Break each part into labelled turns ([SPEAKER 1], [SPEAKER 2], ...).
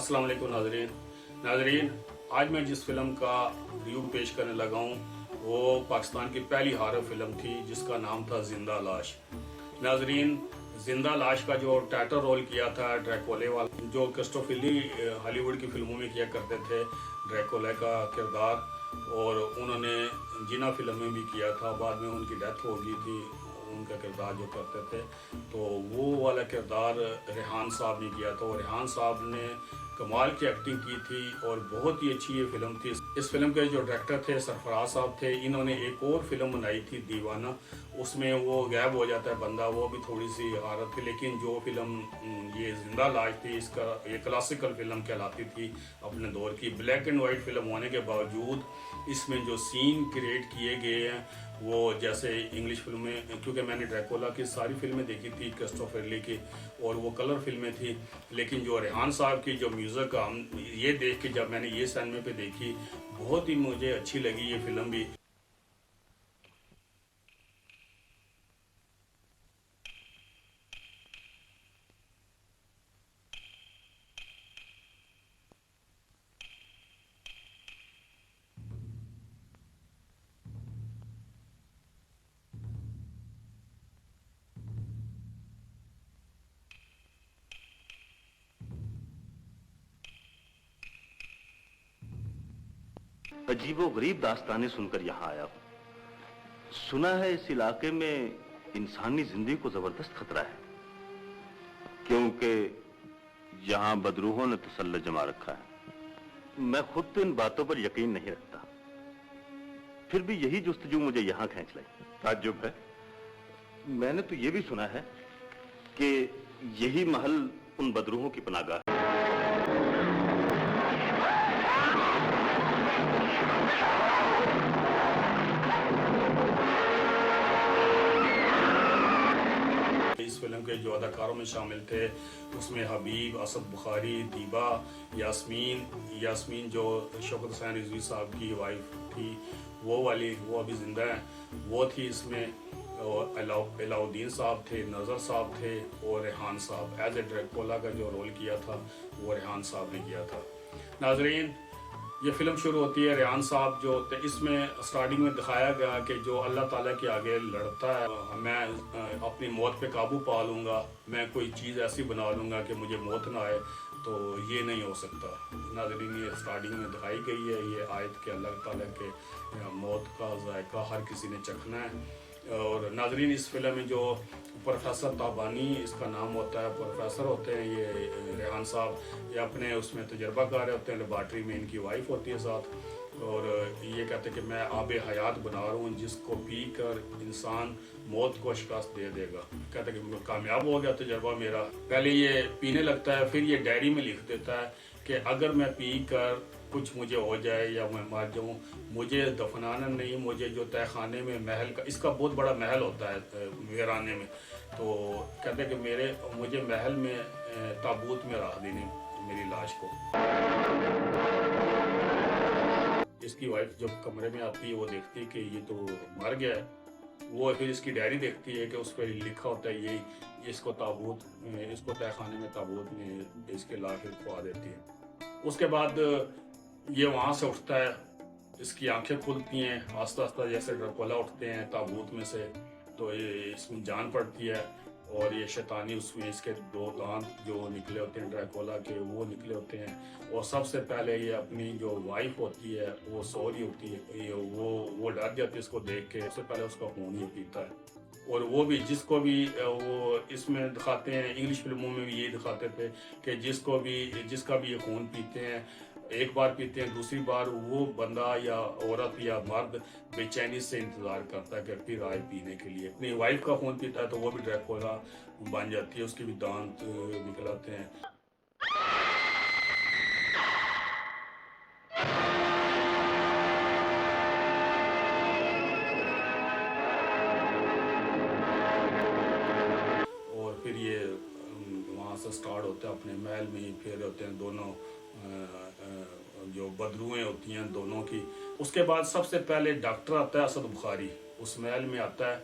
[SPEAKER 1] अस्सलाम वालेकुम नाजरीन, आज मैं जिस फिल्म का रिव्यू पेश करने लगा हूँ वो पाकिस्तान की पहली हॉरर फिल्म थी जिसका नाम था जिंदा लाश। नाजरीन, जिंदा लाश का जो टाइटल रोल किया था ड्रैकुला वाला, जो क्रिस्टोफर ली हॉलीवुड की फिल्मों में किया करते थे ड्रैकुला का किरदार, और उन्होंने जिना फिल्म में भी किया था। बाद में उनकी डेथ हो गई थी, उनका किरदार जो करते थे, तो वो वाला किरदार रेहान साहब ने किया था। और रेहान साहब ने कमाल की एक्टिंग की थी और बहुत ही अच्छी ये फिल्म थी। इस फिल्म के जो डायरेक्टर थे सरफराज साहब थे। इन्होंने एक और फिल्म बनाई थी दीवाना, उसमें वो गायब हो जाता है बंदा, वो भी थोड़ी सी हारत थी। लेकिन जो फिल्म ये जिंदा लाश थी, इसका ये क्लासिकल फिल्म कहलाती थी अपने दौर की। ब्लैक एंड वाइट फिल्म होने के बावजूद इसमें जो सीन क्रिएट किए गए हैं वो जैसे इंग्लिश फिल्में, क्योंकि मैंने ड्रैकुला की सारी फिल्में देखी थी क्रिस्टोफर ली की, और वो कलर फिल्में थी। लेकिन जो रेहान साहब की जो म्यूज़िक ये देख के जब मैंने ये सिनेमा पे देखी, बहुत ही मुझे अच्छी लगी ये फिल्म भी।
[SPEAKER 2] अजीबो-गरीब दास्तानें सुनकर यहाँ आया हूँ। सुना है इस इलाके में इंसानी जिंदगी को जबरदस्त खतरा है, क्योंकि यहाँ बदरूहों ने तसल्लुत जमा रखा है। मैं खुद तो इन बातों पर यकीन नहीं रखता, फिर भी यही जुस्तजू मुझे यहाँ खींच लाई। ताज्जुब है, मैंने तो ये भी सुना है कि यही महल उन बदरूहों की पनाहगाह है।
[SPEAKER 1] इस फिल्म के जो अदाकारों में शामिल थे उसमें हबीब, असद बुखारी, दीबा, यास्मीन जो शौकत हुसैन रिजवी साहब की वाइफ थी, वो अभी जिंदा है, वो थी इसमें। और अलाउद्दीन साहब थे, नज़र साहब थे, और रेहान साहब एज ए ड्रैकुला का जो रोल किया था वो रेहान साहब ने किया था। नाजरीन, ये फिल्म शुरू होती है, रेहान साहब जो होते, इसमें स्टार्टिंग में दिखाया गया कि जो अल्लाह ताला के आगे लड़ता है, मैं अपनी मौत पे काबू पा लूँगा, मैं कोई चीज़ ऐसी बना लूँगा कि मुझे मौत ना आए, तो ये नहीं हो सकता। नाज़रीन, ये स्टार्टिंग में दिखाई गई है ये आयत के अल्लाह ताला के मौत का जायका हर किसी ने चखना है। और नाजरीन, इस फिल्म में जो प्रोफेसर ताबानी इसका नाम होता है, प्रोफेसर होते हैं ये रेहान साहब, ये अपने उसमें तजर्बाकार होते हैं, लेबॉर्ट्री में इनकी वाइफ होती है साथ, और ये कहते हैं कि मैं आब हयात बना रहा हूँ जिसको पी कर इंसान मौत को शिकस्त दे देगा। कहते हैं कि कामयाब हो गया तजर्बा मेरा। पहले ये पीने लगता है, फिर ये डायरी में लिख देता है कि अगर मैं पी कर कुछ मुझे हो जाए या मैं मर जाऊँ, मुझे दफनाना नहीं, मुझे जो तहखाने में महल का, इसका बहुत बड़ा महल होता है वीराने में, तो कहते हैं कि मुझे महल में ताबूत में रख देने मेरी लाश को। इसकी वाइफ जब कमरे में आती है वो देखती है कि ये तो मर गया है। वो फिर इसकी डायरी देखती है कि उस पर लिखा होता है ये इसको तहखाने में ताबूत में इसके लाश खुआ देती है। उसके बाद ये वहाँ से उठता है, इसकी आंखें खुलती हैं आस्ता आस्ता, जैसे ड्रैकुला उठते हैं ताबूत में से, तो ये इसमें जान पड़ती है, और ये शैतानी उसमें इसके दो दांत जो निकले होते हैं ड्रैकुला के वो निकले होते हैं। और सबसे पहले ये अपनी जो वाइफ होती है वो सो रही होती है, ये वो डर जाती है इसको देख के, सबसे पहले उसका खून ये पीता है। और वो भी जिसको भी वो इसमें दिखाते हैं, इंग्लिश फिल्मों में भी यही दिखाते थे कि जिसका भी ये खून पीते हैं, एक बार पीते हैं, दूसरी बार वो बंदा या औरत या मर्द बेचैनी से इंतजार करता है कि फिर आए पीने के लिए। अपनी वाइफ का खून पीता है तो वो भी ड्रैकुला बन जाती है, उसके भी दांत निकल आते हैं। और फिर ये वहाँ से स्टार्ट होता है, अपने महल में ही फिर होते हैं दोनों जो बदरुएं होती हैं दोनों की। उसके बाद सबसे पहले डॉक्टर आता है असद बुखारी, उस महल में आता है,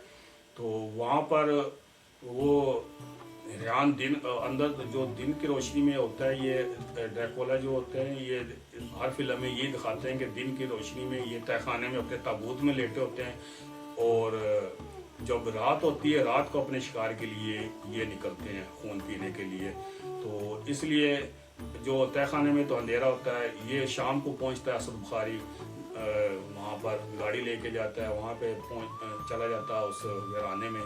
[SPEAKER 1] तो वहाँ पर वो रेहान अंदर जो दिन की रोशनी में होता है, ये ड्रैकुला जो होते हैं, ये हर फिल्म में ये दिखाते हैं कि दिन की रोशनी में ये तहखाने में अपने ताबूत में लेटे होते हैं, और जब रात होती है, रात को अपने शिकार के लिए ये निकलते हैं खून पीने के लिए। तो इसलिए जो तहखाने में तो अंधेरा होता है, ये शाम को पहुंचता है असद बुखारी, वहाँ पर गाड़ी लेके जाता है, वहाँ पे चला जाता है उस वीराने में।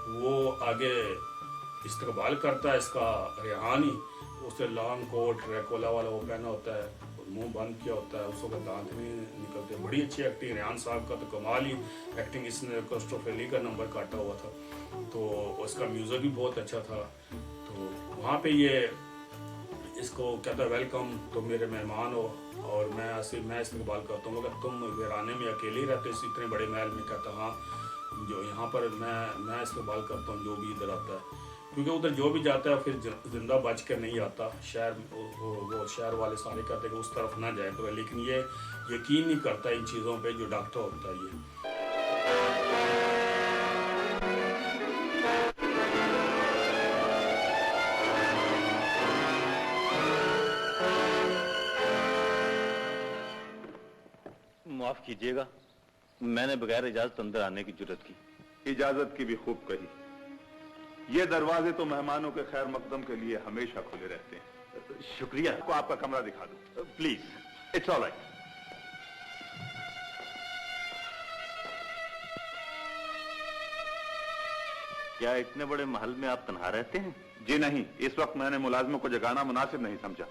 [SPEAKER 1] वो आगे इस्तकबाल करता है इसका रेहान ही। उसने लॉन्ग कोट ड्रैकुला वाला वो पहना होता है, मुंह बंद किया होता है, उसको दांत नहीं निकलते। बड़ी अच्छी एक्टिंग रेहान साहब का, तो कमाल ही एक्टिंग। इसने क्रिस्टोफर ली का नंबर काटा हुआ था, तो उसका म्यूज़िक भी बहुत अच्छा था। तो वहाँ पे ये इसको कहता है वेलकम, तुम मेरे मेहमान हो और मैं इस्तकबाल करता हूँ। अगर तुम वीराने में अकेले ही रहते इस इतने बड़े महल में, कहता हाँ, जो यहाँ पर मैं इस्तेमाल करता हूँ जो भी इधर आता है, क्योंकि उधर जो भी जाता है फिर जिंदा बच कर नहीं आता। शहर वो शहर वाले सारे कहते हैं कि उस तरफ ना जाए करो, लेकिन ये यकीन नहीं करता इन चीज़ों पे जो डॉक्टर होता है ये।
[SPEAKER 2] माफ कीजिएगा, मैंने बगैर इजाजत अंदर आने की जुर्रत की।
[SPEAKER 3] इजाजत की भी खूब कही। ये दरवाजे तो मेहमानों के खैर मकदम के लिए हमेशा खुले रहते हैं।
[SPEAKER 2] शुक्रिया।
[SPEAKER 3] आपको आपका कमरा दिखा दूं?
[SPEAKER 2] प्लीज।
[SPEAKER 3] It's all right.
[SPEAKER 2] क्या इतने बड़े महल में आप तन्हा रहते हैं?
[SPEAKER 3] जी नहीं, इस वक्त मैंने मुलाजिमों को जगाना मुनासिब नहीं समझा।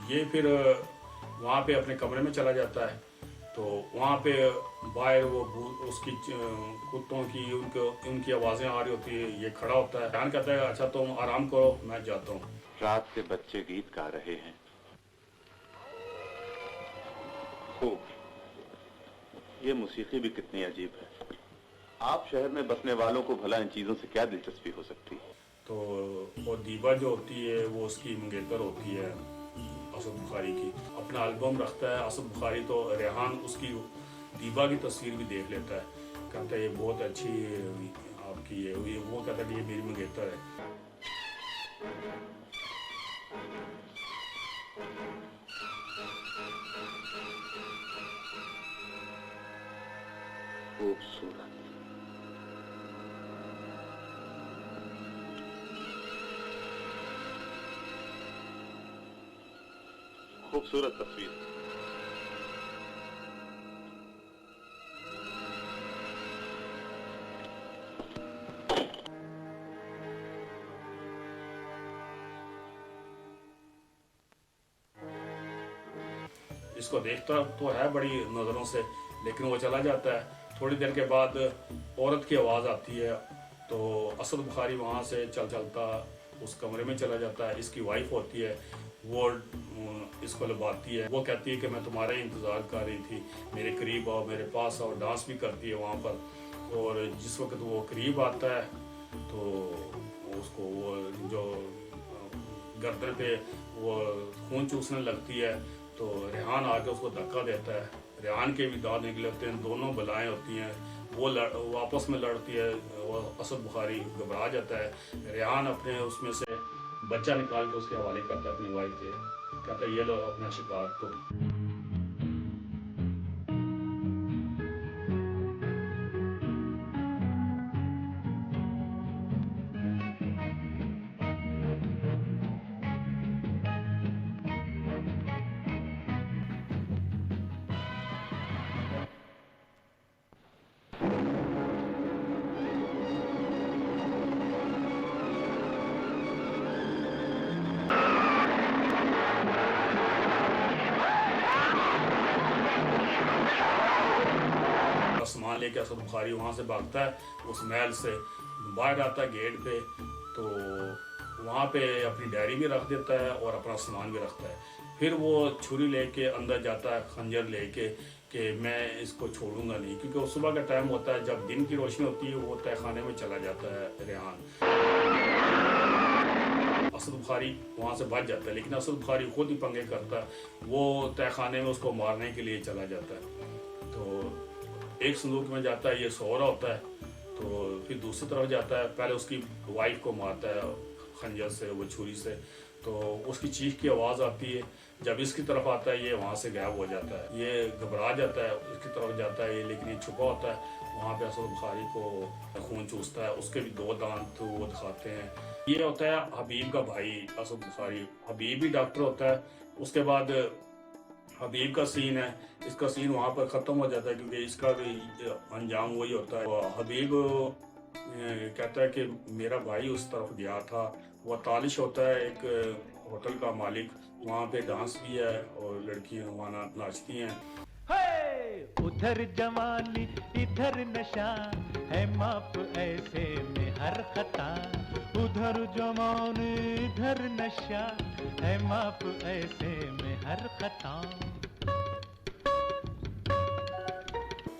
[SPEAKER 1] ये फिर वहाँ पे अपने कमरे में चला जाता है। तो वहाँ पे बाहर वो उसकी कुत्तों की उनकी आवाज़ें आ रही होती है। ये खड़ा होता है, ध्यान कहता है अच्छा तुम आराम करो, मैं जाता हूँ।
[SPEAKER 3] रात के बच्चे गीत गा रहे हैं। खूब।
[SPEAKER 2] ये मौसीकी भी कितनी अजीब है।
[SPEAKER 3] आप शहर में बसने वालों को भला इन चीजों से क्या दिलचस्पी हो सकती है?
[SPEAKER 1] तो वो दीबा जो होती है वो उसकी मंगेतर होती है असद बुखारी की। अपना एल्बम रखता है असद बुखारी, तो रेहान उसकी दीबा की तस्वीर भी देख लेता है, कहता है ये बहुत अच्छी आपकी है। वो कहता है कि ये मेरी मंगेतर है।
[SPEAKER 2] खूबसूरत।
[SPEAKER 3] खूबसूरत तस्वीर।
[SPEAKER 1] इसको देखता तो है बड़ी नज़रों से, लेकिन वो चला जाता है। थोड़ी देर के बाद औरत की आवाज़ आती है, तो असद बुखारी वहाँ से चलता उस कमरे में चला जाता है। इसकी वाइफ होती है, वो इसको लबाती है। वो कहती है कि मैं तुम्हारा ही इंतज़ार कर रही थी, मेरे करीब आओ, मेरे पास आओ। डांस भी करती है वहाँ पर। और जिस वक्त वो करीब आता है तो उसको वो जो गर्दन पे वो खून चूसने लगती है, तो रेहान आके उसको धक्का देता है। रेहान के भी दांत निकले होते हैं, दोनों बलाएं होती हैं। वो आपस में लड़ती है। वो असद बुखारी घबरा जाता है। रेहान अपने उसमें से बच्चा निकाल के उसके हवाले करता है अपनी वाइफ के, कहता है ये लो अपना शिकार। तो सामान लेके असद बुखारी वहाँ से भागता है, उस महल से बाहर आता है गेट पे, तो वहाँ पे अपनी डायरी भी रख देता है और अपना सामान भी रखता है। फिर वो छुरी लेके अंदर जाता है, खंजर लेके, कि मैं इसको छोड़ूंगा नहीं, क्योंकि वो सुबह का टाइम होता है, जब दिन की रोशनी होती है वो तहखाने में चला जाता है रेहान। असद बुखारी वहाँ से बच जाता है, लेकिन असद बुखारी खुद ही पंगे करता है, वो तहखाने में उसको मारने के लिए चला जाता है। तो एक संदूक में जाता है, ये सो रहा होता है, तो फिर दूसरी तरफ जाता है, पहले उसकी वाइफ को मारता है खंजर से, वो छुरी से, तो उसकी चीख की आवाज़ आती है। जब इसकी तरफ आता है, ये वहाँ से गायब हो जाता है, ये घबरा जाता है, इसकी तरफ जाता है, लेकिन ये छुपा होता है। वहाँ पे असद बुखारी को खून चूसता है, उसके भी 2 दांत वो दिखाते हैं। ये होता है हबीब का भाई असद बुखारी, हबीब भी डॉक्टर होता है। उसके बाद हबीब का सीन है, इसका सीन वहाँ पर ख़त्म हो जाता है, क्योंकि इसका भी अंजाम वही होता है। हबीब कहता है कि मेरा भाई उस तरफ गया था, वो तालिश होता है एक होटल का मालिक, वहाँ पे डांस भी है और लड़कियाँ वहाँ नाचती हैं।
[SPEAKER 4] उधर जवानी इधर नशा है, माप ऐसे में हर खता। उधर जवानी इधर नशा है, माप ऐसे में हर खता।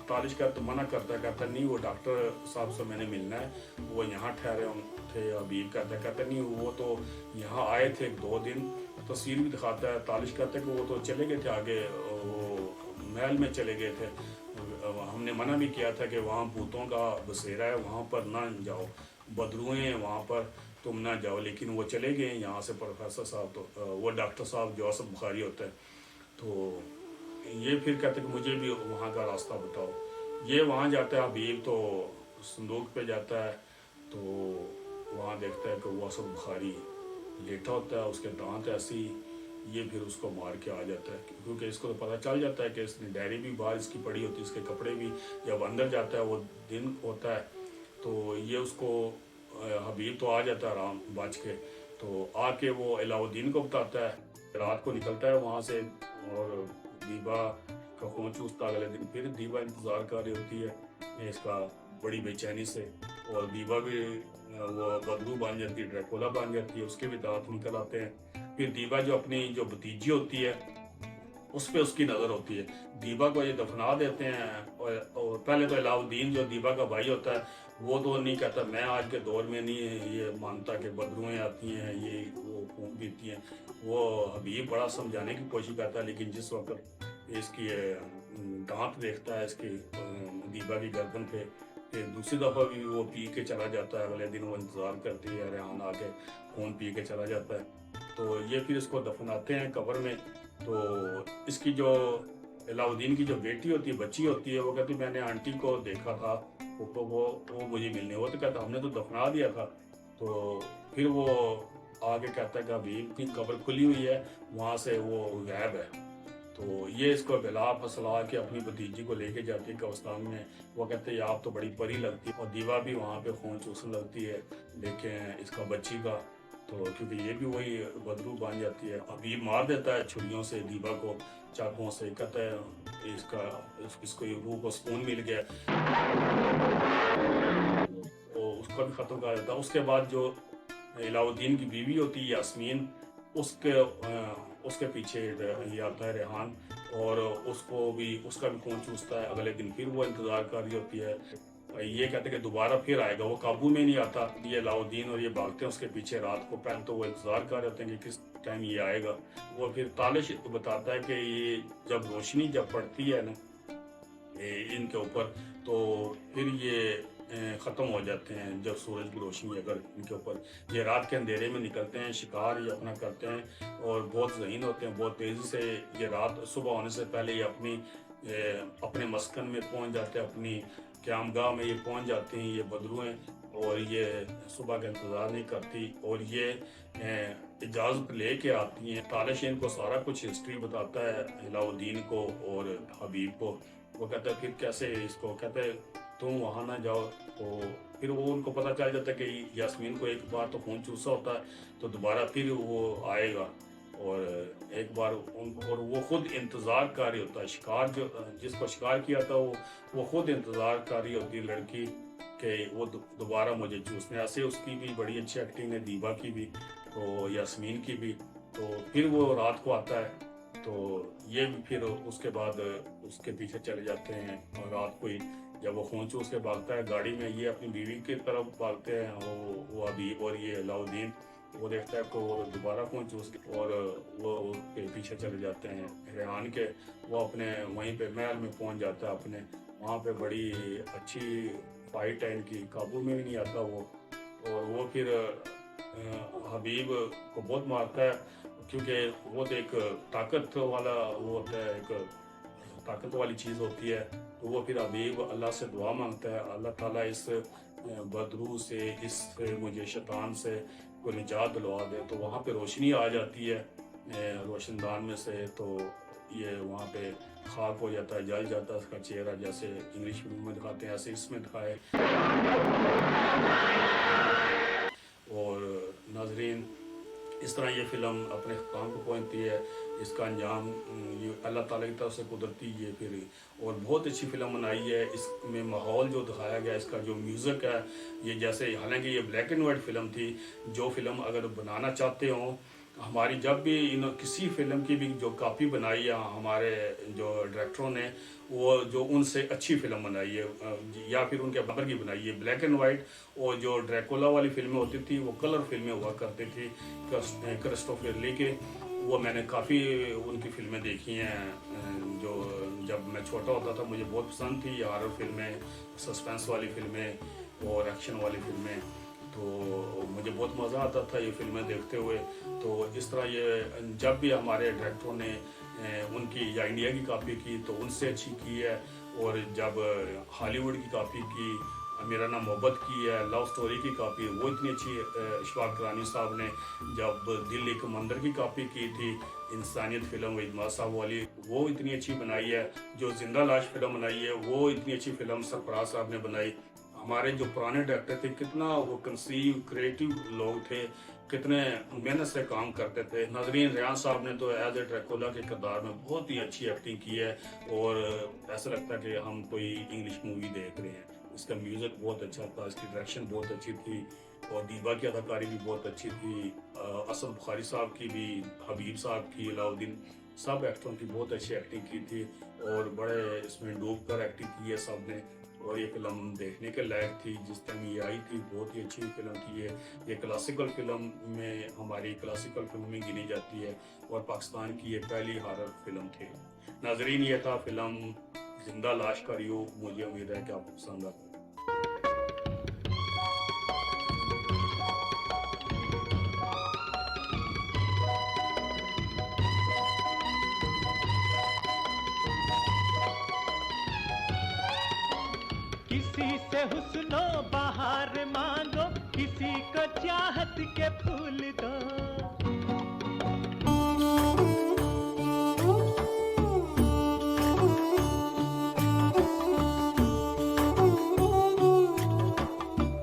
[SPEAKER 1] तालिश का तो मना करता है, कहता नहीं वो डॉक्टर साहब से मैंने मिलना है, वो यहाँ ठहरे थे। हबीब कहता नहीं वो तो यहाँ आए थे 2 दिन, तस्वीर भी दिखाता है। तालिश कहता है कि वो तो चले गए थे आगे, वो महल में चले गए थे, हमने मना भी किया था कि वहाँ भूतों का बसेरा है, वहाँ पर ना जाओ, बदरुएं हैं वहाँ पर, तुम ना जाओ, लेकिन वो चले गए यहाँ से। प्रोफेसर साहब तो वो डॉक्टर साहब जो असद बुखारी होता है, तो ये फिर कहते कि मुझे भी वहाँ का रास्ता बताओ। ये वहाँ जाता है, हबीब तो संदूक पे जाता है, तो वहाँ देखता है कि वो असद बुखारी लेटा होता है, उसके दांत ऐसी। ये फिर उसको मार के आ जाता है, क्योंकि इसको तो पता चल जाता है कि इसने डायरी भी बाहर इसकी पड़ी होती है, इसके कपड़े भी। जब अंदर जाता है, वो दिन होता है, तो ये उसको हबीब तो आ जाता है आराम बच के, तो आके वो अलाउद्दीन को बताता है। रात को निकलता है वहाँ से, और दीबा का खून चूसता अगले दिन। फिर दीबा इंतज़ार कर रही होती है इसका बड़ी बेचैनी से, और दीबा भी वो बदबू बन जाती है, ड्रैकुला बन जाती है, उसके भी दांत निकल आते हैं। फिर दीबा जो अपनी जो भतीजी होती है उस पर उसकी नज़र होती है, दीबा को ये दफना देते हैं। और पहले तो अलाउद्दीन जो दीबा का भाई होता है, वो तो नहीं कहता, मैं आज के दौर में नहीं ये मानता कि बदरुएं आती हैं, ये वो खून पीती हैं। वो हबीब बड़ा समझाने की कोशिश करता है, लेकिन जिस वक्त इसकी दांत देखता है इसकी दीबा की गर्दन पे, फिर दूसरी दफ़ा भी वो पी के चला जाता है। अगले दिन वो इंतज़ार करती है, रेहान आके खून पी के चला जाता है। तो ये फिर इसको दफनाते हैं कब्र में। तो इसकी जो अलाउद्दीन की जो बेटी होती है, बच्ची होती है, वो कहती मैंने आंटी को देखा था, वो मुझे मिलने, वो तो कहता हमने तो दफना दिया था। तो फिर वो आगे कहता है कि हबीब की कब्र खुली हुई है, वहाँ से वो गायब है। तो ये इसको बिला फसला के अपनी भतीजी को लेके जाती है कब्रिस्तान में। वो कहते हैं आप तो बड़ी परी लगती है, और दीवा भी वहाँ पे खून चूसने लगती है, लेकिन इसका बच्ची का, तो क्योंकि ये भी वही बदरू बन जाती है। अभी मार देता है छुरियों से दीवा को, चाकुओं से। कहता है इसको रूह को सुकून मिल गया, तो उसको भी ख़त्म कर देता है। उसके बाद जो अलाउद्दीन की बीवी होती है यास्मीन, उसके पीछे ये आता है रेहान, और उसका भी खून चूसता है। अगले दिन फिर वो इंतज़ार कर रही होती है, ये कहते हैं कि दोबारा फिर आएगा, वो काबू में नहीं आता। ये अलाउद्दीन और ये भागते हैं उसके पीछे रात को। पहले तो वो इंतज़ार कर रहे होते हैं कि किस टाइम ये आएगा। वो फिर तालिश बताता है कि ये जब रोशनी पड़ती है ना इनके ऊपर, तो फिर ये ख़त्म हो जाते हैं। जब सूरज की रोशनी अगर इनके ऊपर, ये रात के अंधेरे में निकलते हैं, शिकार ये अपना करते हैं, और बहुत ज़हीन होते हैं। बहुत तेज़ी से ये रात सुबह होने से पहले ये अपने मस्कन में पहुंच जाते हैं, अपनी क़यामगाह में ये पहुंच जाते हैं, ये बदरुएं। और ये सुबह का इंतज़ार नहीं करती, और ये इजाज़त लेके आती हैं। तालिश इनको सारा कुछ हिस्ट्री बताता है अलाउद्दीन को और हबीब को। वो कहता है फिर कैसे इसको, कहते हैं तुम वहाँ ना जाओ। तो फिर वो उनको पता चल जाता है कि यास्मीन को एक बार तो खून चूसा होता है तो दोबारा फिर वो आएगा। और एक बार और वो खुद इंतज़ार कर रही होता है, शिकार जो जिसको शिकार किया था वो खुद इंतज़ार कर रही होती है लड़की कि वो दोबारा मुझे चूसने। ऐसे उसकी भी बड़ी अच्छी एक्टिंग है, दीबा की भी तो यास्मीन की भी। तो फिर वो रात को आता है तो ये भी फिर उसके बाद उसके पीछे चले जाते हैं। और रात को ही जब वो खून चूस के भागता है गाड़ी में, ये अपनी बीवी की तरफ भागते हैं, वो हबीब और ये अलाउद्दीन। वो देखता है को दोबारा खून चूस के और वो उसके पीछे चले जाते हैं रेहान के। वो अपने वहीं पे महल में पहुंच जाता है अपने। वहाँ पे बड़ी अच्छी फाइट है इनकी, काबू में भी नहीं आता वो। और वो फिर हबीब को बहुत मारता है क्योंकि वो तो एक ताकत वाला वो होता है, एक ताकत वाली चीज़ होती है। तो वो फिर हबीब अल्लाह से दुआ मांगता है, अल्लाह ताला इस बदरू से, इस मुझे शैतान से को निजात दिलवा दे। तो वहाँ पे रोशनी आ जाती है रोशनदान में से। तो ये वहाँ पे खाक हो जाता है, जल जाता है उसका चेहरा, जैसे इंग्लिश फिल्म में दिखाते हैं ऐसे इसमें दिखाए। और नाजरीन, इस तरह ये फ़िल्म अपने काम को पहुँचती है। इसका अंजाम ये अल्लाह ताला की तरफ से कुदरती ये फिर और बहुत अच्छी फ़िल्म बनाई है। इसमें माहौल जो दिखाया गया, इसका जो म्यूज़िक है, ये जैसे हालांकि ये ब्लैक एंड वाइट फ़िल्म थी। जो फ़िल्म अगर बनाना चाहते हों, हमारी जब भी इन किसी फिल्म की भी जो कॉपी बनाई है हमारे जो डायरेक्टरों ने, वो जो उनसे अच्छी फिल्म बनाई है या फिर उनके बराबर की बनाई है ब्लैक एंड वाइट। और जो ड्रैकुला वाली फिल्में होती थी वो कलर फिल्में हुआ करती थी क्रिस्टोफर ली के। वो मैंने काफ़ी उनकी फिल्में देखी हैं जो जब मैं छोटा होता था मुझे बहुत पसंद थी। हॉरर फिल्में, सस्पेंस वाली फिल्में और एक्शन वाली फिल्में, तो मुझे बहुत मज़ा आता था ये फिल्में देखते हुए। तो इस तरह ये जब भी हमारे डायरेक्टरों ने उनकी या इंडिया की कॉपी की तो उनसे अच्छी की है। और जब हॉलीवुड की कॉपी की, मेरा नाम मोहब्बत की है, लव स्टोरी की कॉपी, वो इतनी अच्छी इशफाक करानी साहब ने जब दिल एक मंदिर की कॉपी की थी, इंसानियत फिल्म इजमाल साहब वाली, वो इतनी अच्छी बनाई है। जो जिंदा लाश फिल्म बनाई है वो इतनी अच्छी फिल्म सरफराज साहब ने बनाई। हमारे जो पुराने डायरेक्टर थे कितना वो कंसीव क्रिएटिव लोग थे, कितने मेहनत से काम करते थे। नाजरीन, रेहान साहब ने तो एज ए ड्रैकुला के किरदार में बहुत ही अच्छी एक्टिंग की है और ऐसा लगता है कि हम कोई इंग्लिश मूवी देख रहे हैं। इसका म्यूज़िक बहुत अच्छा था, इसकी डायरेक्शन बहुत अच्छी थी और दीबा की अदाकारी भी बहुत अच्छी थी। असद बुखारी साहब की भी, हबीब साहब की, अलाउद्दीन, सब एक्टरों की बहुत अच्छी एक्टिंग की थी और बड़े इसमें डूब कर एक्टिंग की है सब ने। और ये फिल्म देखने के लायक थी जिस टाइम ये आई थी, बहुत ही अच्छी फिल्म थी। ये क्लासिकल फिल्म में, हमारी क्लासिकल फिल्म में गिनी जाती है और पाकिस्तान की ये पहली हॉरर फिल्म थी। नाजरीन, ये था फिल्म जिंदा लाश का रिव्यू। मुझे उम्मीद है कि आपको पसंद आता है।
[SPEAKER 4] किसी से हुस्नो बहार मांगो, किसी को चाहत के फूल दो।